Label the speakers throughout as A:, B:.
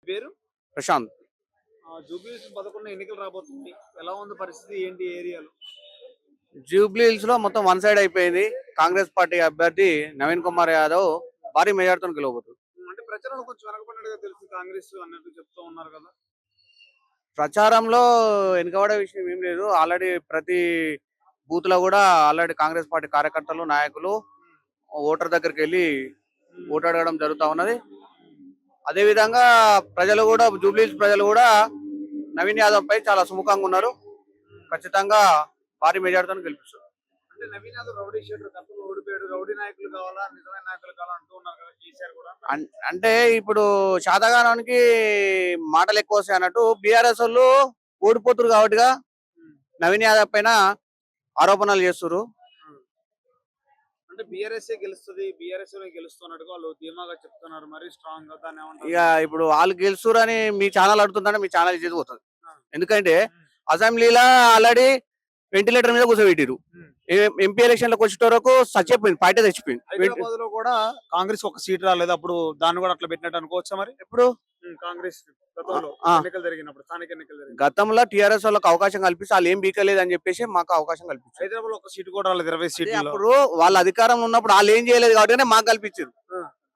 A: పేరు
B: ప్రశాంత్.
A: జూబ్లీహిల్స్ 11 ఎన్నికలు రాబోతుంది. ఎలా ఉంది పరిస్థితి? ఏంటి ఏరియాలో?
B: జూబ్లీ హిల్స్ లో మొత్తం వన్ సైడ్ అయిపోయింది. కాంగ్రెస్ పార్టీ అభ్యర్థి నవీన్ కుమార్ యాదవ్ భారీ మెజార్టీతో గెలవబోతుంది.
A: అంటే ప్రచారంలో కొంచెం వెనకబడినట్టుగా తెలుసు కాంగ్రెస్ అన్నట్టు చెప్తూ ఉన్నారు కదా.
B: ప్రచారంలో వెనుకబడే విషయం ఏం లేదు. ఆల్రెడీ ప్రతి బూత్ లో కూడా ఆల్రెడీ కాంగ్రెస్ పార్టీ కార్యకర్తలు నాయకులు ఓటర్ దగ్గరికి వెళ్ళి ఓటు అడగడం జరుగుతూ ఉన్నది. అదే విధంగా ప్రజలు కూడా జూబ్లీ హిల్స్ ప్రజలు కూడా నవీన్ యాదవ్ పై చాలా సుముఖంగా ఉన్నారు. ఖచ్చితంగా భారీ మెజార్టీతో గెలిపిస్తారు.
A: అంటే నవీన్ యాదవ్ రౌడీ షీటర్ గతంలో ఓడిపోయాడు. రౌడీ నాయకులు కావాలా, నిజమైన నాయకులు కావాలా అంటూ ఉన్నారు కదా కేసీఆర్ కూడా.
B: అంటే ఇప్పుడు శాతగానానికి మాటలు ఎక్కువ వస్తాయి అన్నట్టు బీఆర్ఎస్ వాళ్ళు ఓడిపోతున్నారు కాబట్టిగా నవీన్ యాదవ్ పైన ఆరోపణలు చేస్తున్నారు.
A: అంటే బీఆర్ఎస్ గెలుస్తుంది, బీఆర్ఎస్ గెలుస్తున్నట్టుగా వాళ్ళు ధీమాగా చెప్తున్నారు. మరి స్ట్రాంగ్ గా దాన్ని ఏమంటారు?
B: ఇక ఇప్పుడు వాళ్ళు గెలుస్తున్నారు అని మీ ఛానల్ అడుగుతుందంటే మీ ఛానల్ చేసిపోతుంది. ఎందుకంటే అసెంబ్లీలో ఆల్రెడీ వెంటిలేటర్ మీద కూర్చోబెట్టారు. ఎంపీ ఎలక్షన్ లోకి వచ్చే వరకు చచ్చిపోయింది, పార్టీ చచ్చిపోయింది.
A: హైదరాబాద్ లో కూడా కాంగ్రెస్ ఒక సీట్ రాలేదు. అప్పుడు దాన్ని కూడా అట్లా పెట్టినట్టు అనుకోవచ్చా? మరి
B: ఎప్పుడు
A: కాంగ్రెస్ గతంలో ఎన్నికలు జరిగినప్పుడు, స్థానిక ఎన్నికలు జరిగినప్పుడు
B: గతంలో టీఆర్ఎస్ వాళ్ళకి అవకాశం కల్పిస్తే వాళ్ళు ఏం బీకలేదు అని చెప్పేసి మాకు అవకాశం కల్పించారు.
A: హైదరాబాద్ లో ఒక సీట్ కూడా రాలేదు. 20 సీట్లు.
B: అప్పుడు వాళ్ళ అధికారంలో ఉన్నప్పుడు వాళ్ళు ఏం చేయలేదు కాబట్టి మాకు కల్పించారు.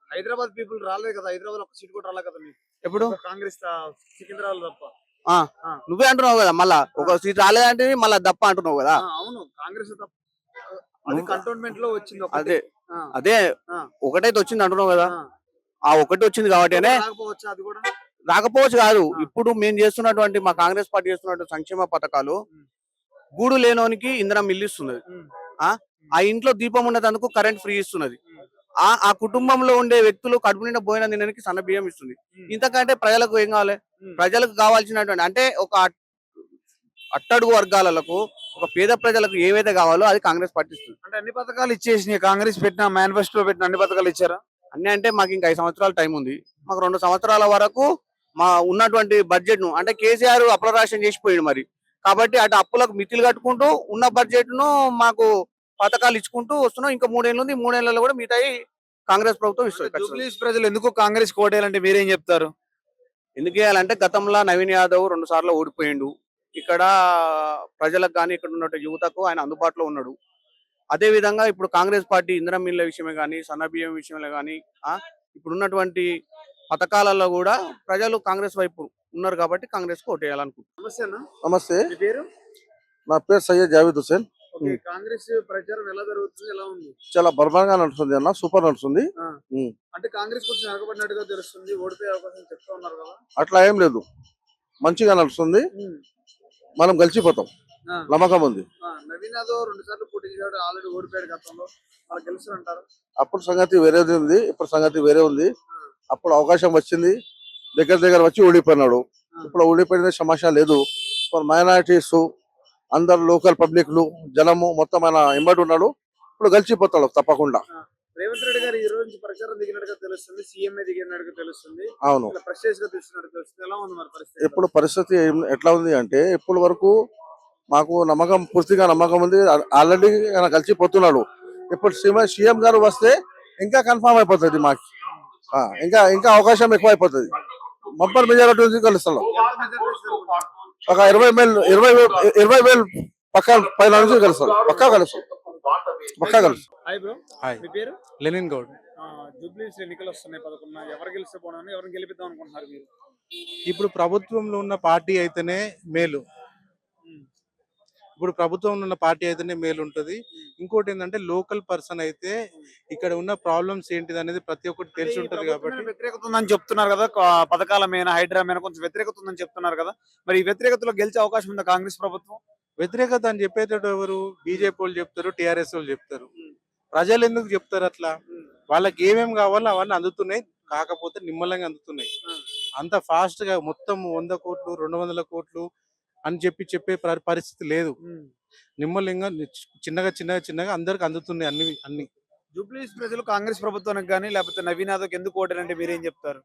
A: హైదరాబాద్ పీపుల్ రాలేదు కదా. హైదరాబాద్ ఒక సీట్ కూడా రాలేదు కదా మీకు.
B: ఎప్పుడు
A: కాంగ్రెస్ సికింద్రాబాద్ తప్ప.
B: నువ్వే అంటున్నావు కదా, మళ్ళా ఒక సీట్ రాలేదంటే మళ్ళా దప్ప అంటున్నావు కదా.
A: అవును, కాంగ్రెస్ కంటోన్మెంట్ లో వచ్చింది.
B: అదే అదే ఒకటైతే వచ్చింది అంటున్నావు కదా. ఆ ఒకటి వచ్చింది కాబట్టి
A: అది కూడా
B: రాకపోవచ్చు కాదు. ఇప్పుడు మేము చేస్తున్నటువంటి మా కాంగ్రెస్ పార్టీ చేస్తున్నటువంటి సంక్షేమ పథకాలు గూడు లేనోనికి ఇంధనం ఇల్లు ఇస్తున్నది. ఆ ఇంట్లో దీపం ఉన్నందుకు కరెంట్ ఫ్రీ ఇస్తున్నది. ఆ కుటుంబంలో ఉండే వ్యక్తులు కడుపు నిండా భోజనం తినడానికి సన్న బియ్యం ఇస్తుంది. ఇంతకంటే ప్రజలకు ఏం కావాలి? ప్రజలకు కావాల్సినటువంటి అంటే ఒక అట్టడుగు వర్గాలకు, ఒక పేద ప్రజలకు ఏవైతే కావాలో అది కాంగ్రెస్ పార్టీ ఇస్తుంది.
A: అంటే అన్ని పథకాలు ఇచ్చేసినాయి. కాంగ్రెస్ పెట్టిన మేనిఫెస్టోలో పెట్టిన అన్ని పథకాలు ఇచ్చారా?
B: అన్ని అంటే మాకు ఇంకా 5 సంవత్సరాల టైం ఉంది. మాకు 2 సంవత్సరాల వరకు మా ఉన్నటువంటి బడ్జెట్ ను అంటే కేసీఆర్ అప్రరాశం చేసిపోయాడు. మరి కాబట్టి అటు అప్పులకు మితిలు కట్టుకుంటూ ఉన్న బడ్జెట్ ను మాకు పథకాలు ఇచ్చుకుంటూ వస్తున్నాం. ఇంకా 3 ఏళ్ళు ఉంది. 3 ఏళ్లలో కూడా మిగతాయి కాంగ్రెస్ ప్రభుత్వం ఇస్తుంది.
A: జూబ్లీహిల్స్ ప్రజలు ఎందుకు కాంగ్రెస్ కోటేయాలంటే మీరేం చెప్తారు?
B: ఎందుకు వేయాలంటే గతంలో నవీన్ యాదవ్ 2 సార్లు ఓడిపోయిండు. ఇక్కడ ప్రజలకు కానీ ఇక్కడ ఉన్న యువతకు ఆయన అందుబాటులో ఉన్నాడు. అదే విధంగా ఇప్పుడు కాంగ్రెస్ పార్టీ ఇంధనం మిల్ల విషయమే కానీ, సన్న బియ్యం విషయంలో కానీ, ఇప్పుడు ఉన్నటువంటి పథకాలలో కూడా ప్రజలు కాంగ్రెస్ వైపు ఉన్నారు కాబట్టి కాంగ్రెస్ కు ఓటేయాలనుకుంటున్నారు.
C: నమస్తే,
A: పేరు?
C: నా పేరు సయ్యద్ జావేద్ హుసేన్.
A: కాంగ్రెస్ ప్రచారం ఎలా జరుగుతుంది? ఎలా ఉంది?
C: చాలా బర్బంగా నడుస్తుంది అన్న, సూపర్ నడుస్తుంది.
A: అంటే కాంగ్రెస్ కొంచెం వెనకబడినట్టుగా తెలుస్తుంది. ఓడిపోయే అవకాశం చెప్తా ఉన్నారు కదా.
C: అట్లా ఏం లేదు, మంచిగా నడుస్తుంది. మనం గెలిచిపోతాం, నమ్మకం ఉంది.
A: నవీన్ యాదవ్ 2 సార్లు పోటీ చేశాడు, ఆల్రెడీ ఓడిపోయాడు గతంలో. వాళ్ళు గెలుస్తారంటారు?
C: అప్పుడు సంగతి వేరేది ఉంది, ఇప్పుడు సంగతి వేరే ఉంది. అప్పుడు అవకాశం వచ్చింది, దగ్గర వచ్చి ఓడిపోయినాడు. ఇప్పుడు ఓడిపోయిన సమస్య లేదు. మైనారిటీస్ అందరు లోకల్ పబ్లిక్లు జనము మొత్తం ఆయన ఎంబడి ఉన్నాడు. ఇప్పుడు గెలిచిపోతాడు తప్పకుండా.
A: రేవంత్ రెడ్డి గారు ఈ రోజు ప్రచారం దిగినట్టుగా తెలుస్తుంది. సీఎం దిగినట్టుగా తెలుస్తుంది.
C: అవును,
A: ప్రెస్టేజ్ గా తెలుస్తున్నట్టు తెలుస్తుంది. ఎలా ఉంది మరి పరిస్థితి?
C: ఇప్పుడు పరిస్థితి ఎట్లా ఉంది అంటే, ఇప్పుడు వరకు మాకు నమ్మకం, పూర్తిగా నమ్మకం ఉంది. ఆల్రెడీ ఆయన కలిసిపోతున్నాడు. ఇప్పుడు సీఎం గారు వస్తే ఇంకా కన్ఫర్మ్ అయిపోతుంది మాకు. ఇంకా అవకాశం ఎక్కువ అయిపోతుంది. బంపర్ మెజారిటీ కలుస్తాడు. ఒక 20,000 పక్క పైన నుంచి కలుస్తాడు. పక్కా కలుస్తాడు.
D: లెనిన్ గౌడ్.
A: జూబ్లీహిల్స్ ఎన్నికలు వస్తున్నాయి 11. ఎవరు గెలిస్తే పోవడానికి, ఎవరిని గెలిపిద్దాం అనుకుంటున్నారు మీరు?
D: ఇప్పుడు ప్రభుత్వంలో ఉన్న పార్టీ అయితేనే మేలు. ఉంటుంది. ఇంకోటి ఏంటంటే లోకల్ పర్సన్ అయితే ఇక్కడ ఉన్న ప్రాబ్లమ్స్ ఏంటిది అనేది ప్రతి ఒక్కటి తెలిసి ఉంటది కాబట్టి.
A: వ్యతిరేకత ఉందని చెప్తున్నారు కదా, పథకాల మీద, హైడ్రా మీద కొంచెం వ్యతిరేకత ఉందని చెప్తున్నారు కదా. మరి ఈ వ్యతిరేకతలో గెలిచే అవకాశం ఉందా కాంగ్రెస్ ప్రభుత్వం?
D: వ్యతిరేకత అని చెప్పేటట్టు ఎవరు? బీజేపీ వాళ్ళు చెప్తారు, టీఆర్ఎస్ వాళ్ళు చెప్తారు. ప్రజలు ఎందుకు చెప్తారు అట్లా? వాళ్ళకి ఏమేమి కావాలో అవన్నీ అందుతున్నాయి, కాకపోతే నిమ్మలంగా అందుతున్నాయి. అంత ఫాస్ట్ గా మొత్తం 100 కోట్లు 200 కోట్లు అని చెప్పే పరిస్థితి లేదు. నిమ్మలంగా చిన్నగా అందరికి అందుతున్నాయి అన్ని.
A: జూబ్లీహిల్స్ ప్రజలు కాంగ్రెస్ ప్రభుత్వానికి కానీ లేకపోతే నవీన్ యాదవ్ ఎందుకు ఓటారంటే మీరేం చెప్తారు?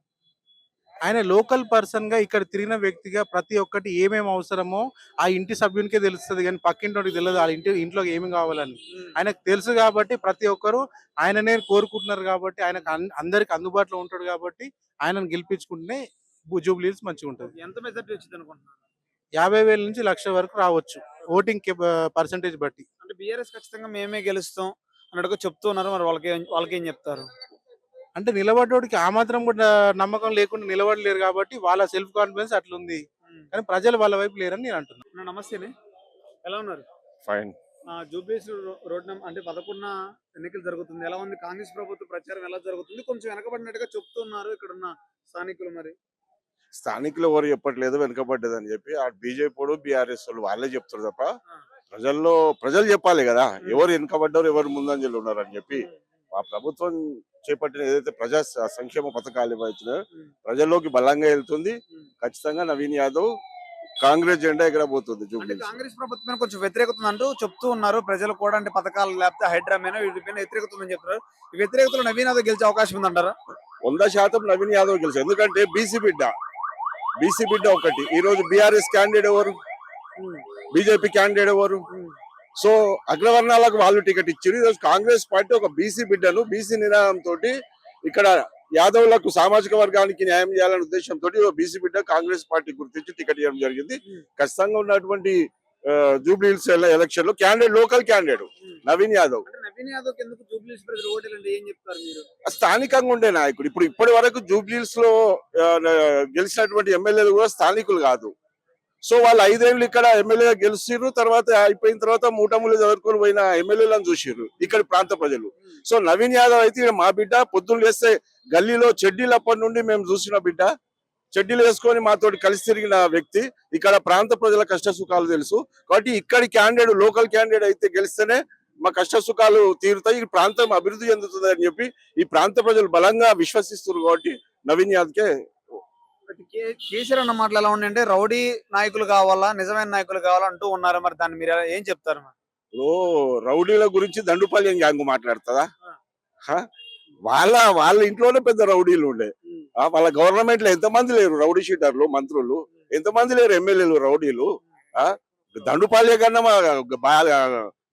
D: ఆయన లోకల్ పర్సన్ గా ఇక్కడ తిరిగిన వ్యక్తిగా ప్రతి ఒక్కటి ఏమేమి అవసరమో ఆ ఇంటి సభ్యునికే తెలుస్తుంది, కానీ పక్కింటి తెలియదు ఆ ఇంట్లో ఏమి కావాలని. ఆయనకు తెలుసు కాబట్టి ప్రతి ఒక్కరు ఆయననే కోరుకుంటున్నారు. కాబట్టి ఆయనకు అందరికి అందుబాటులో ఉంటాడు కాబట్టి ఆయనను గెలిపించుకుంటే జూబ్లీస్ మంచిగా ఉంటుంది.
A: ఎంత మెజార్టీ వచ్చింది అనుకుంటున్నారు?
D: 50,000 నుంచి 1,00,000 వరకు రావచ్చు ఓటింగ్ పర్సంటేజ్ బట్టి.
A: అంటే బీఆర్ఎస్ ఖచ్చితంగా మేమే గెలుస్తాం అన్నట్టుగా చెప్తూ ఉన్నారు. మరి వాళ్ళకి ఏం చెప్తారు?
D: అంటే నిలబడ్డోడికి ఆ మాత్రం కూడా నమ్మకం లేకుండా నిలబడలేరు కాబట్టి వాళ్ళ సెల్ఫ్ కాన్ఫిడెన్స్ అట్లుంది. కానీ ప్రజలు వాళ్ళ వైపు లేరని నేను అంటున్నాను.
A: నమస్తే, ఎలా ఉన్నారు?
E: ఫైన్.
A: జూబ్లీస్ రోడ్ అంటే 11 ఎన్నికలు జరుగుతుంది. ఎలా ఉంది కాంగ్రెస్ ప్రభుత్వ ప్రచారం, ఎలా జరుగుతుంది? కొంచెం వెనకబడినట్టుగా చెప్తున్నారు ఇక్కడ ఉన్న స్థానికులు. మరి
E: స్థానికులు ఎవరు చెప్పట్లేదు వెనుకబడ్డదని చెప్పి, ఆ బీజేపీ బీఆర్ఎస్ వాళ్ళు వాళ్ళే చెప్తారు తప్ప ప్రజలు చెప్పాలి కదా ఎవరు వెనుకబడ్డారు ఎవరు ముందంజలు ఉన్నారు అని చెప్పి. మా ప్రభుత్వం చేపట్టిన ఏదైతే ప్రజా సంక్షేమ పథకాలు ఏవైతున్నాయో ప్రజల్లోకి బలంగా వెళ్తుంది. ఖచ్చితంగా నవీన్ యాదవ్ కాంగ్రెస్ జెండా ఎగరబోతుంది
A: అంటే
E: జూబ్లీ.
A: కాంగ్రెస్ ప్రభుత్వం కొంచెం వ్యతిరేకత అంటూ చెప్తూ ఉన్నారు ప్రజలు కూడా. అంటే పథకాలు లేకపోతే హైడ్రామేనో వీటిపైన వ్యతిరేకత ఉందని చెప్తారు. ఈ వ్యతిరేకతలో నవీన్ యాదవ్ గెలిచే అవకాశం ఉందంటారా?
E: 100% నవీన్ యాదవ్ గెలుసు. ఎందుకంటే బీసీ బిడ్డ ఒకటి. ఈ రోజు బీఆర్ఎస్ క్యాండిడేట్ ఎవరు, బీజేపీ క్యాండిడేట్ ఎవరు? సో అగ్రవర్ణాలకు వాళ్ళు టికెట్ ఇచ్చారు. ఈరోజు కాంగ్రెస్ పార్టీ ఒక బీసీ బిడ్డను బీసీ నినాదంతో ఇక్కడ యాదవులకు సామాజిక వర్గానికి న్యాయం చేయాలనే ఉద్దేశంతో బీసీ బిడ్డ కాంగ్రెస్ పార్టీ గుర్తించి టికెట్ ఇవ్వడం జరిగింది. ఖచ్చితంగా ఉన్నటువంటి జూబ్లీ హిల్స్ ఎలక్షన్ లో లోకల్ క్యాండిడేట్ నవీన్ యాదవ్.
A: నవీన్ యాదవ్ ఎందుకు జూబ్లీస్ ప్రజలు ఓటేలంటే ఏం చెప్తారు మీరు?
E: స్థానికంగా ఉండే నాయకుడు. ఇప్పటి వరకు జూబ్లీ హిల్స్ లో గెలిచినటువంటి ఎమ్మెల్యేలు కూడా స్థానికులు కాదు. సో వాళ్ళు 5 ఏళ్ళు ఇక్కడ ఎమ్మెల్యేగా గెలిచిర్రు. తర్వాత అయిపోయిన తర్వాత మూటములు చదువుకొని పోయిన ఎమ్మెల్యేలను చూసిర్రు ఇక్కడ ప్రాంత ప్రజలు. సో నవీన్ యాదవ్ అయితే మా బిడ్డ పొద్దున్న లేస్తే గల్లీలో చెడ్డీలు అప్పటి నుండి మేము చూసిన బిడ్డ, చెడ్డీలు వేసుకొని మాతోటి కలిసి తిరిగిన వ్యక్తి. ఇక్కడ ప్రాంత ప్రజల కష్ట సుఖాలు తెలుసు కాబట్టి ఇక్కడి క్యాండిడేట్ లోకల్ క్యాండిడేట్ అయితే గెలిస్తేనే మా కష్ట సుఖాలు తీరుతాయి, ఈ ప్రాంతం అభివృద్ధి చెందుతుంది అని చెప్పి ఈ ప్రాంత ప్రజలు బలంగా విశ్వసిస్తున్నారు. కాబట్టి నవీన్ యాదవ్కే.
A: కేసీఆర్ అన్న మాటలు ఎలా ఉన్నాయంటే రౌడీ నాయకులు కావాలా, నిజమైన నాయకులు కావాలా అంటూ ఉన్నారు. మరి దాన్ని మీరు ఏం చెప్తారు?
E: రౌడీల గురించి దండుపాల్యం గ్యాంగ్ మాట్లాడుతుందా? వాళ్ళ ఇంట్లోనే పెద్ద రౌడీలు ఉండే. వాళ్ళ గవర్నమెంట్ లో ఎంతమంది లేరు రౌడీ షీటర్లు, మంత్రులు ఎంతమంది లేరు, ఎమ్మెల్యేలు రౌడీలు. దండుపాల్యం కన్నా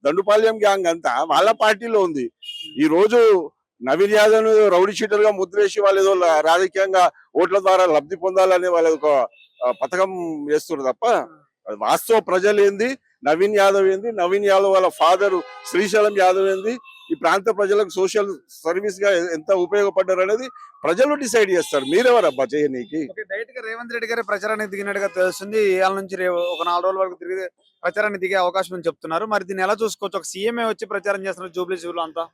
E: దండుపాల్యం గ్యాంగ్ అంతా వాళ్ళ పార్టీలో ఉంది. ఈ రోజు నవీన్ యాదవ్ రౌడీ షీటర్ గా ముద్రేసి వాళ్ళు ఏదో రాజకీయంగా ఓట్ల ద్వారా లబ్ధి పొందాలనే వాళ్ళ ఒక పథకం చేస్తున్నారు తప్ప వాస్తవ ప్రజలు ఏంది, నవీన్ యాదవ్ ఏంది, నవీన్ యాదవ్ వాళ్ళ ఫాదర్ శ్రీశైలం యాదవ్ ఏంది, ఈ ప్రాంత ప్రజలకు సోషల్ సర్వీస్ గా ఎంత ఉపయోగపడ్డారు అనేది ప్రజలు డిసైడ్ చేస్తారు. మీరెవరబ్బా చేయనీకి?
A: డైరెక్ట్ గా రేవంత్ రెడ్డి గారి ప్రచారానికి దిగినట్టుగా తెలుస్తుంది. ఇవాళ నుంచి ఒక 4 రోజుల వరకు తిరిగి ప్రచారానికి దిగే అవకాశం అని చెప్తున్నారు. మరి దీన్ని ఎలా చూసుకోవచ్చు? ఒక సీఎంఏ వచ్చి ప్రచారం చేస్తున్నారు జూబ్లీస్ లో అంతా.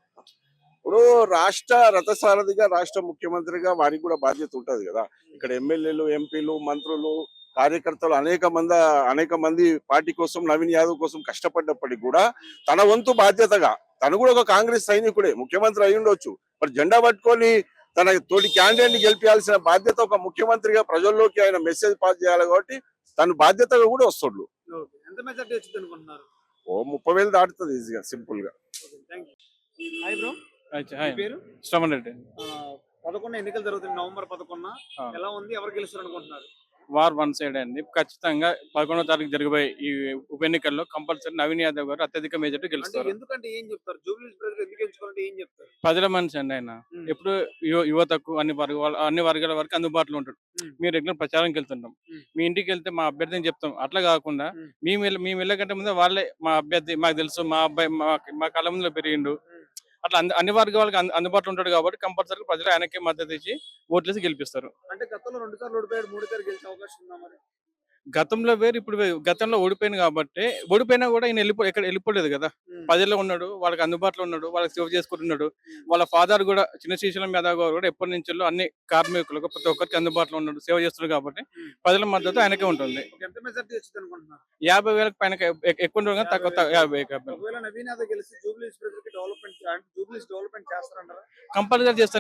E: ఇప్పుడు రాష్ట్ర రథసారథిగా రాష్ట్ర ముఖ్యమంత్రిగా వారికి కూడా బాధ్యత ఉంటది కదా. ఇక్కడ ఎమ్మెల్యేలు, ఎంపీలు, మంత్రులు, కార్యకర్తలు అనేక మంది పార్టీ కోసం, నవీన్ యాదవ్ కోసం కష్టపడ్డప్పటికి కూడా తన వంతు బాధ్యతగా తను కూడా ఒక కాంగ్రెస్ సైనికుడే, ముఖ్యమంత్రి అయి ఉండొచ్చు. మరి జెండా పట్టుకొని తన తోటి క్యాండిడేట్ ని గెలిపించాల్సిన బాధ్యత ఒక ముఖ్యమంత్రిగా ప్రజల్లోకి ఆయన మెసేజ్ పాస్ చేయాలి. కాబట్టి తను బాధ్యతగా కూడా వస్తుండ్రు.
A: ఎంత మెజార్టీ వచ్చింది అనుకుంటున్నారు?
E: 30,000 దాటుతుంది ఈజీగా, సింపుల్ గా.
A: హాయ్ బ్రో, పేరు?
F: శ్రవణ్ రెడ్డి.
A: 11 ఎన్నికలు జరుగుతుంది, నవంబర్ 11. ఎలా ఉంది, ఎవరు గెలుస్తారు అనుకుంటున్నారు?
F: వార్ వన్ సైడ్ అండి. ఖచ్చితంగా 11వ తారీఖు జరిగిపోయే ఈ ఉప ఎన్నికల్లో కంపల్సరీ నవీన్ యాదవ్ గారు అత్యధిక మెజార్టీ గెలుస్తారు.
A: ఎందుకంటే ఏం చెప్తారు? జూబ్లీస్ ప్రజలు ఎందుకు ఎంచుకోవాలంటే ఏం చెప్తారు?
F: ప్రజల మనిషి అండి ఆయన. ఎప్పుడు యువతకు అన్ని వర్గాల వరకు అందుబాటులో ఉంటాడు. మేము రెగ్యులర్ ప్రచారంకి వెళ్తుంటాం, మీ ఇంటికి వెళ్తే మా అభ్యర్థిని చెప్తాం. అట్లా కాకుండా మేము వెళ్ళకంటే ముందే వాళ్ళే మా అభ్యర్థి మాకు తెలుసు, మా అబ్బాయి మా కళ్ళ ముందులో పెరిగిండు, అట్లా అన్ని వర్గాలకు అందుబాటులో ఉంటాడు. కాబట్టి కంపల్సరీ ప్రజలు ఆయనకే మద్దతు ఇచ్చి ఓట్లేసి గెలిపిస్తారు.
A: అంటే గతంలో 2 సార్లు ఓడిపోయాడు, 3 సార్లు గెలిచే అవకాశం ఉందా? మరి
F: గతంలో వేరు ఇప్పుడు వేరు. గతంలో ఓడిపోయింది కాబట్టి, ఓడిపోయినా కూడా ఈయన ఎక్కడ వెళ్ళిపోలేదు కదా. ప్రజల్లో ఉన్నాడు, వాళ్ళకి అందుబాటులో ఉన్నాడు, వాళ్ళకి సేవ చేసుకుంటున్నాడు. వాళ్ళ ఫాదర్ కూడా చిన్న శ్రీశైలం యాదవ్ గారు కూడా ఎప్పటి నుంచో అన్ని కార్మికులకు ప్రతి ఒక్కరికి అందుబాటులో ఉన్నాడు, సేవ చేస్తున్నాడు. కాబట్టి ప్రజల మద్దతు ఆయనకే ఉంటుంది. 50,000 పైన ఎక్కువ ఉంటుంది, తక్కువ 50,000.
A: నవీన్ యాదవ్ గెలిచి జూబ్లీస్ ప్రజలకి డెవలప్మెంట్ చేస్తారంటారా?
F: కంపల్సరీ చేస్తారు.